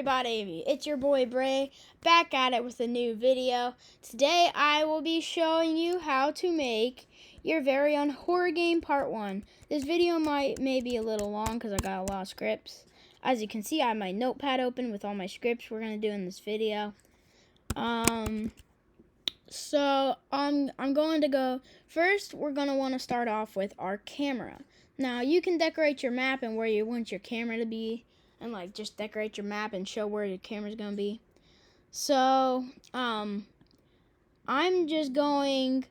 everybody, it's your boy Bray, back at it with a new video. Today I will be showing you how to make your very own horror game part 1. This video may be a little long because I got a lot of scripts. As you can see, I have my notepad open with all my scripts we're going to do in this video. So I'm going to go, first we're going to want to start off with our camera. Now you can decorate your map and where you want your camera to be. And like just decorate your map and show where your camera's gonna be. So I'm just going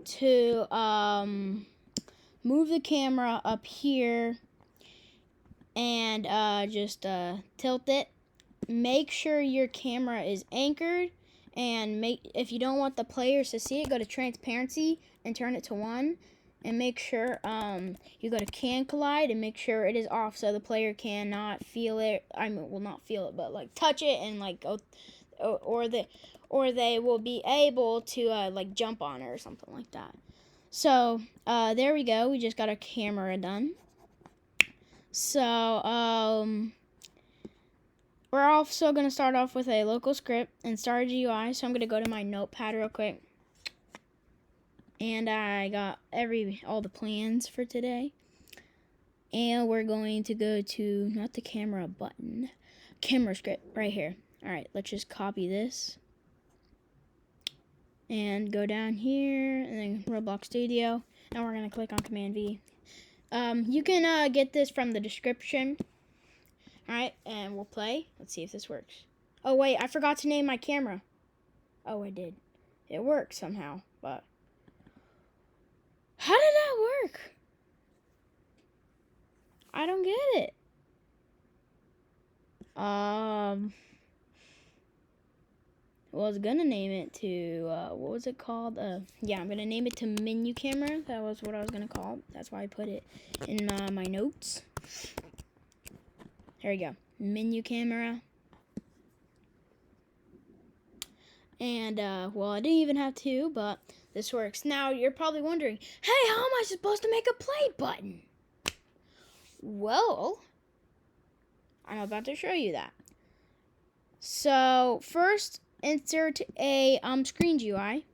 to move the camera up here and just tilt it. Make sure your camera is anchored, and if you don't want the players to see it, go to transparency and turn it to 1. And make sure you go to can collide and make sure it is off so the player cannot feel it. Well, not feel it, but like touch it and like go, or they will be able to like jump on it or something like that. So there we go. We just got our camera done. So we're also gonna start off with a local script and start a GUI. So I'm gonna go to my notepad real quick. And I got all the plans for today. And we're going to go to, not the camera button, camera script right here. Alright, let's just copy this. And go down here, and then Roblox Studio. And we're going to click on MandB. You can get this from the description. Alright, and we'll play. Let's see if this works. Oh wait, I forgot to name my camera. Oh, I did. It worked somehow, but... how did that work? I don't get it. I was gonna name it to, what was it called? Yeah, I'm gonna name it to menu camera. That was what I was gonna call it. That's why I put it in my notes. Here we go. Menu camera. And, well, I didn't even have to, but this works. Now, you're probably wondering, hey, how am I supposed to make a play button? Well, I'm about to show you that. So, first, insert a screen GUI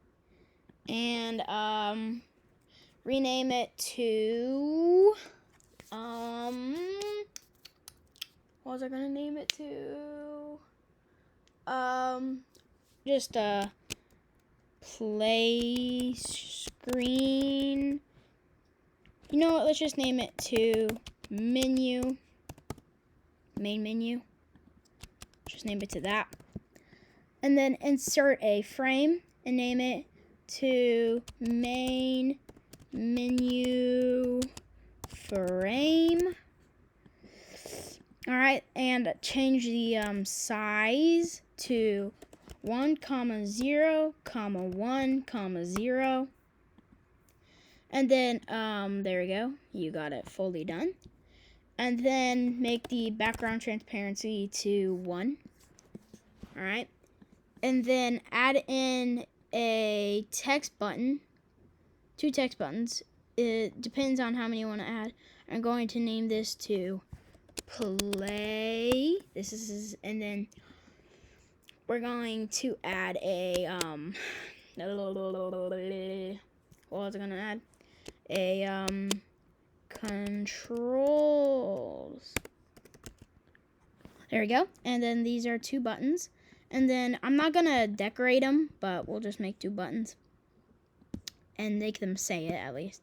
and rename it to, what was I going to name it to? Just play screen. You know what? Let's just name it to menu. Main menu. Just name it to that. And then insert a frame and name it to main menu frame. Alright, and change the size to 1,0, 1,0. And then there we go, you got it fully done. And then make the background transparency to 1. Alright, and then add in a text button, 2 text buttons. It depends on how many you want to add. I'm going to name this to play. And then we're going to add a, what was I going to add? A, controls. There we go. And then these are 2 buttons. And then I'm not going to decorate them, but we'll just make 2 buttons. And make them say it, at least.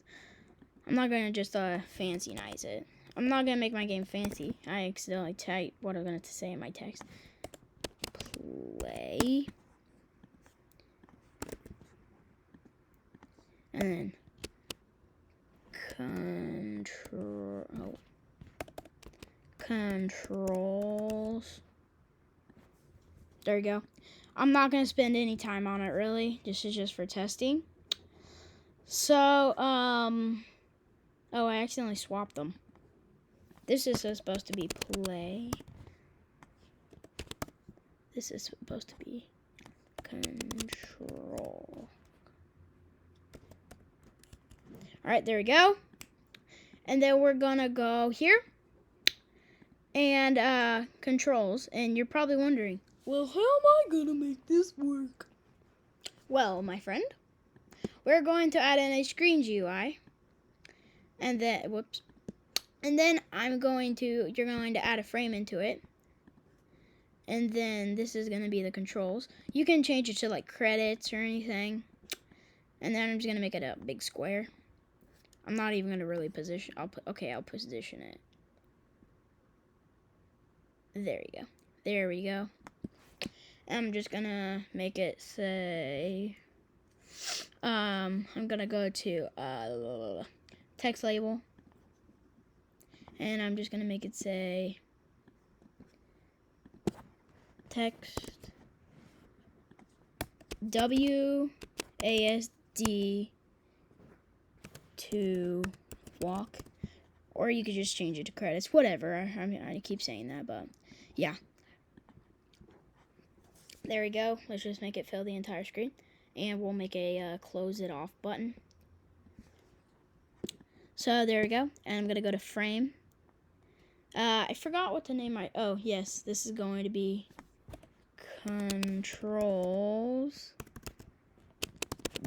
I'm not going to just, fancy-nize it. I'm not going to make my game fancy. I accidentally typed what I'm going to say in my text. Play. And then controls. There we go. I'm not going to spend any time on it, really. This is just for testing. So, oh, I accidentally swapped them. This is supposed to be play. This is supposed to be control. Alright, there we go. And then we're gonna go here and controls. And you're probably wondering, well, how am I gonna make this work? Well, my friend, we're going to add in a screen GUI, and then you're going to add a frame into it, and then this is going to be the controls. You can change it to like credits or anything, and then I'm just going to make it a big square. I'm not even going to really position. I'll position it. There you go. There we go. I'm just going to make it say, I'm going to go to text label, and I'm just going to make it say text WASD to walk, or you could just change it to credits, whatever. I mean, I keep saying that, but yeah. There we go. Let's just make it fill the entire screen, and we'll make a close it off button. So there we go, and I'm gonna go to frame. I forgot what to name my. Oh yes, this is going to be controls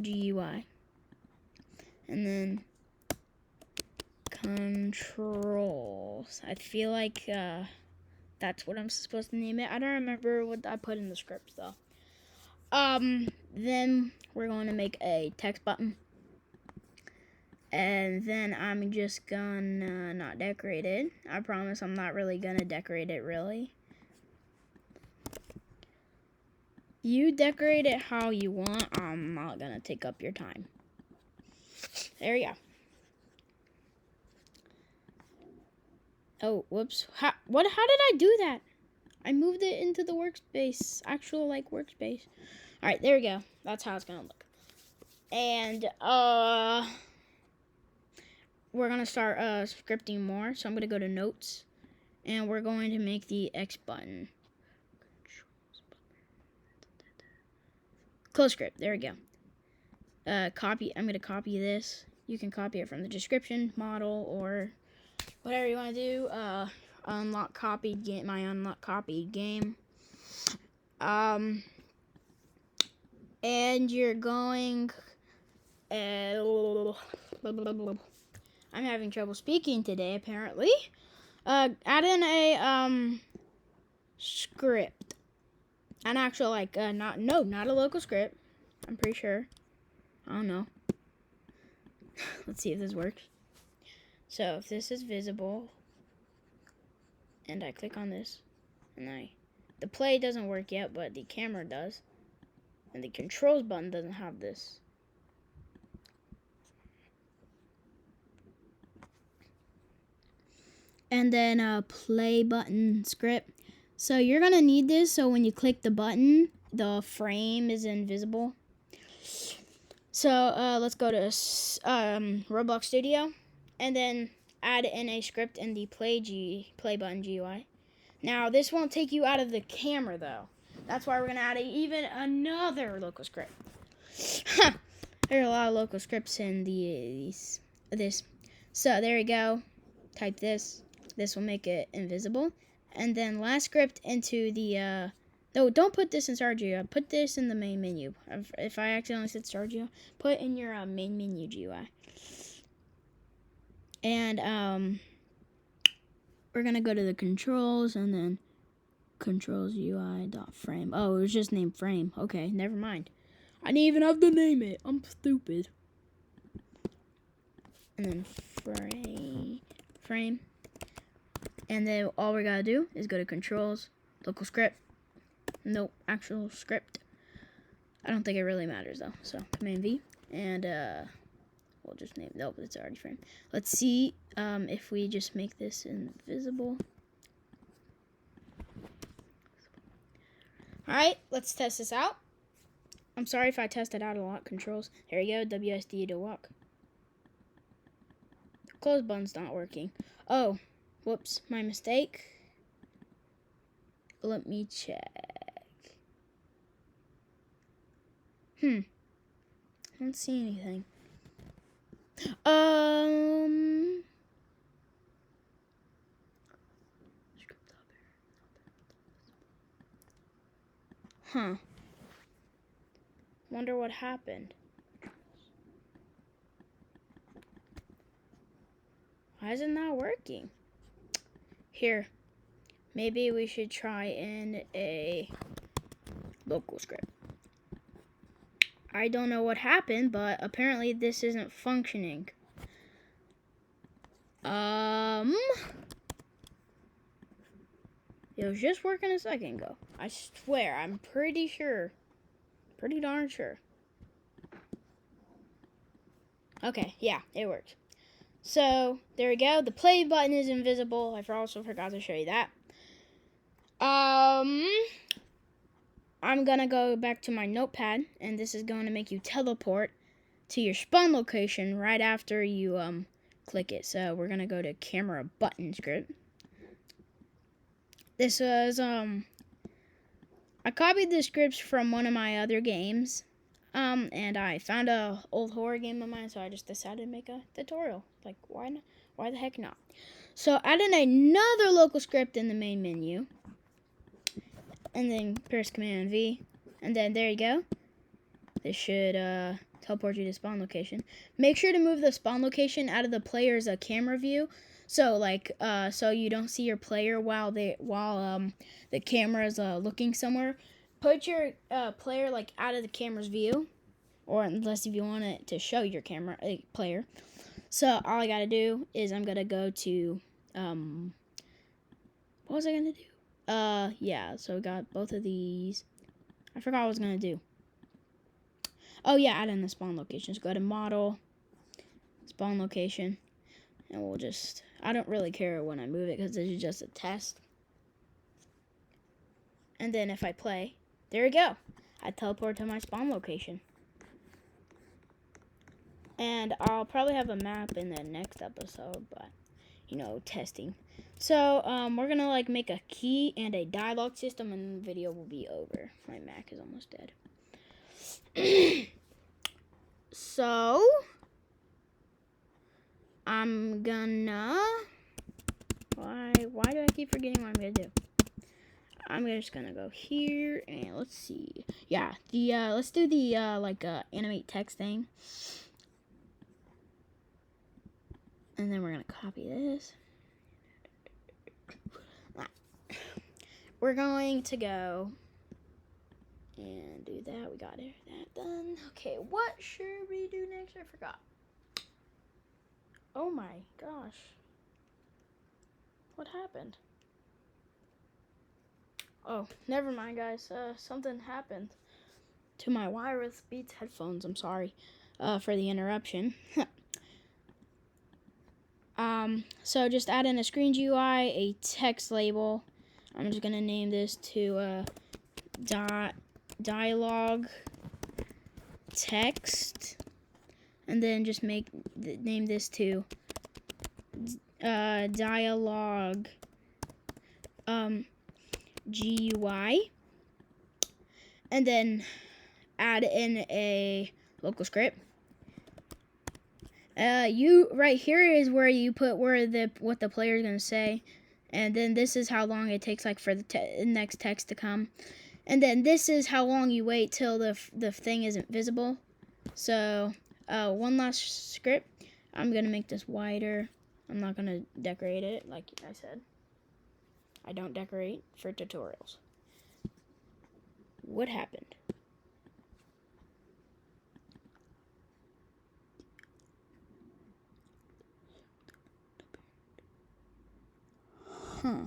GUI, and then controls. I feel like that's what I'm supposed to name it. I don't remember what I put in the script though. Then we're going to make a text button, and then I'm just gonna not decorate it. I promise I'm not really gonna decorate it really. You decorate it how you want. I'm not gonna take up your time. There you go. Oh, whoops. How did I do that? I moved it into the workspace, actual like workspace. All right, there we go. That's how it's gonna look. And we're gonna start scripting more. So I'm gonna go to notes, and we're going to make the X button. Close script. There we go. Copy. I'm gonna copy this. You can copy it from the description, model, or whatever you want to do. Unlock copied game. My unlock copied game. And you're going. I'm having trouble speaking today, apparently. Add in a script. An actual not a local script. I'm pretty sure. I don't know. Let's see if this works. So if this is visible, and I click on this, and the play doesn't work yet, but the camera does, and the controls button doesn't have this. And then play button script. So you're gonna need this so when you click the button, the frame is invisible. So let's go to Roblox Studio, and then add in a script in the play button GUI. Now this won't take you out of the camera though. That's why we're gonna add even another local script. There are a lot of local scripts in this. So there we go. Type this. This will make it invisible. And then last script into the no, don't put this in Start GUI. Put this in the main menu. If I accidentally said Start GUI, put in your main menu GUI. And we're gonna go to the controls, and then controls UI.frame. Oh, it was just named frame. Okay, never mind. I didn't even have to name it. I'm stupid. And then frame. And then all we gotta do is go to controls, local script. Nope, actual script. I don't think it really matters though. So Command V, and we'll just name. Nope, it's already framed. Let's see if we just make this invisible. All right, let's test this out. I'm sorry if I tested out a lot. Controls. There you go. WSD to walk. Close button's not working. Oh, whoops, my mistake. Let me check. I don't see anything. Huh. Wonder what happened. Why is it not working? Here. Maybe we should try in a local script. I don't know what happened, but apparently this isn't functioning. It was just working a second ago. I swear, I'm pretty sure. Pretty darn sure. Okay, yeah, it worked. So, there we go. The play button is invisible. I also forgot to show you that. I'm gonna go back to my notepad, and this is going to make you teleport to your spawn location right after you click it. So we're gonna go to camera button script. This was I copied the scripts from one of my other games, and I found a old horror game of mine, so I just decided to make a tutorial. Like, why not? Why the heck not? So add in another local script in the main menu, and then press Command V, and then there you go. This should teleport you to spawn location. Make sure to move the spawn location out of the player's camera view. So so you don't see your player while the camera's looking somewhere. Put your player like out of the camera's view, or unless if you want it to show your camera player. So all I gotta do is I'm gonna go to what was I gonna do? Yeah. So we got both of these. I forgot what I was gonna do. Oh yeah, add in the spawn locations. Go to model, spawn location, and we'll just. I don't really care when I move it because this is just a test. And then if I play, there we go. I teleport to my spawn location. And I'll probably have a map in the next episode, but, you know, testing. So, we're going to, like, make a key and a dialogue system, and the video will be over. My Mac is almost dead. So, I'm gonna... Why do I keep forgetting what I'm gonna do? I'm just gonna go here, and let's see. Yeah, let's do the, animate text thing. And then we're gonna copy this. We're going to go and do that. We got that done. Okay, what should we do next? I forgot. Oh my gosh. What happened? Oh, never mind, guys. Something happened to my wireless Beats headphones. I'm sorry for the interruption. So just add in a screen GUI, a text label. I'm just gonna name this to Dialog Text, and then just name this to Dialog GUI, and then add in a local script. Right here is where you put what the player is gonna say, and then this is how long it takes, like, for the next text to come, and then this is how long you wait till the thing isn't visible. So one last script. I'm gonna make this wider. I'm not gonna decorate it like I said. I don't decorate for tutorials. What happened? Huh.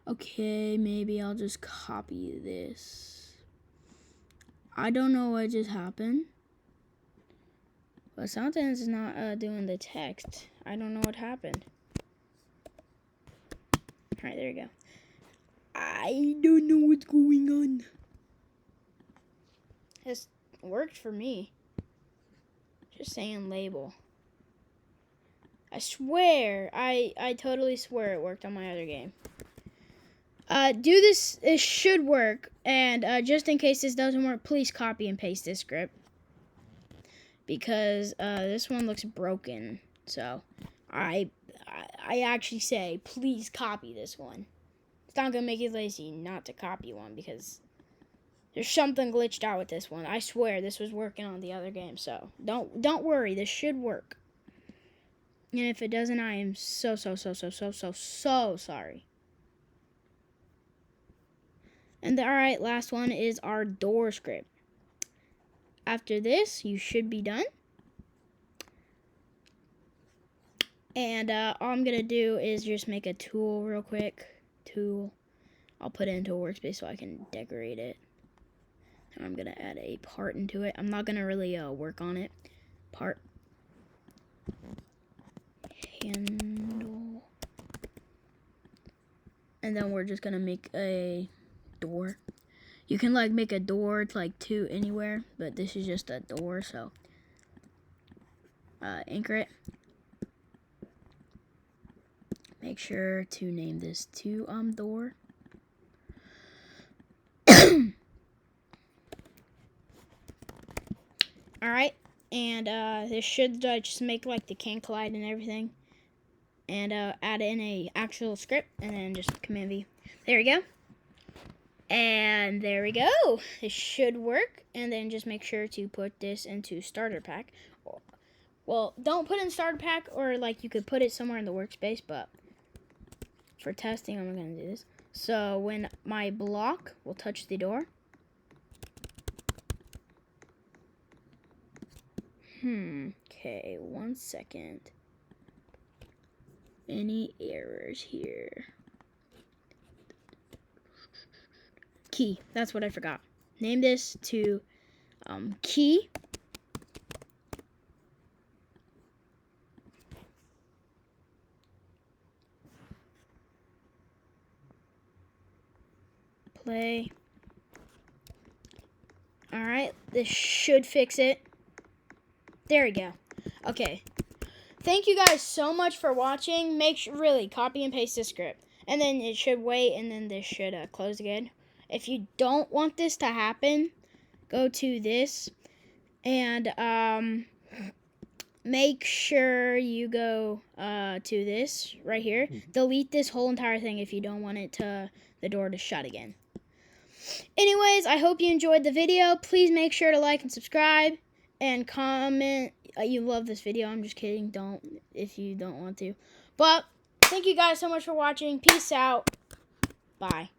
Okay, maybe I'll just copy this. I don't know what just happened. But something's not doing the text. I don't know what happened. Alright, there you go. I don't know what's going on. This worked for me. Just saying label. I swear, I totally swear it worked on my other game. Do this, it should work, and just in case this doesn't work, please copy and paste this script. Because this one looks broken, so I actually say, please copy this one. It's not gonna make you lazy not to copy one because there's something glitched out with this one. I swear this was working on the other game, so don't worry. This should work. And if it doesn't, I am so sorry. And alright, last one is our door script. After this, you should be done. And all I'm gonna do is just make a tool real quick. Tool. I'll put it into a workspace so I can decorate it. And I'm gonna add a part into it. I'm not gonna really work on it. Part. Handle. And then we're just gonna make a door. You can like make a door to anywhere, but this is just a door, so anchor it. Make sure to name this to door. Alright, and this should just make like the can collide and everything. And add in a actual script and then just Command V. There we go. And there we go. This should work. And then just make sure to put this into starter pack. Well, don't put in starter pack, or like you could put it somewhere in the workspace, but for testing I'm going to do this. So when my block will touch the door. Okay, 1 second. Any errors here? Key. That's what I forgot. Name this to key. Play. Alright, this should fix it. There we go. Okay. Thank you guys so much for watching. Make sure, really, copy and paste this script. And then it should wait, and then this should close again. If you don't want this to happen, go to this. And make sure you go to this right here. Delete this whole entire thing if you don't want it the door to shut again. Anyways, I hope you enjoyed the video. Please make sure to like and subscribe. And comment you love this video. I'm just kidding. Don't if you don't want to. But thank you guys so much for watching. Peace out. Bye.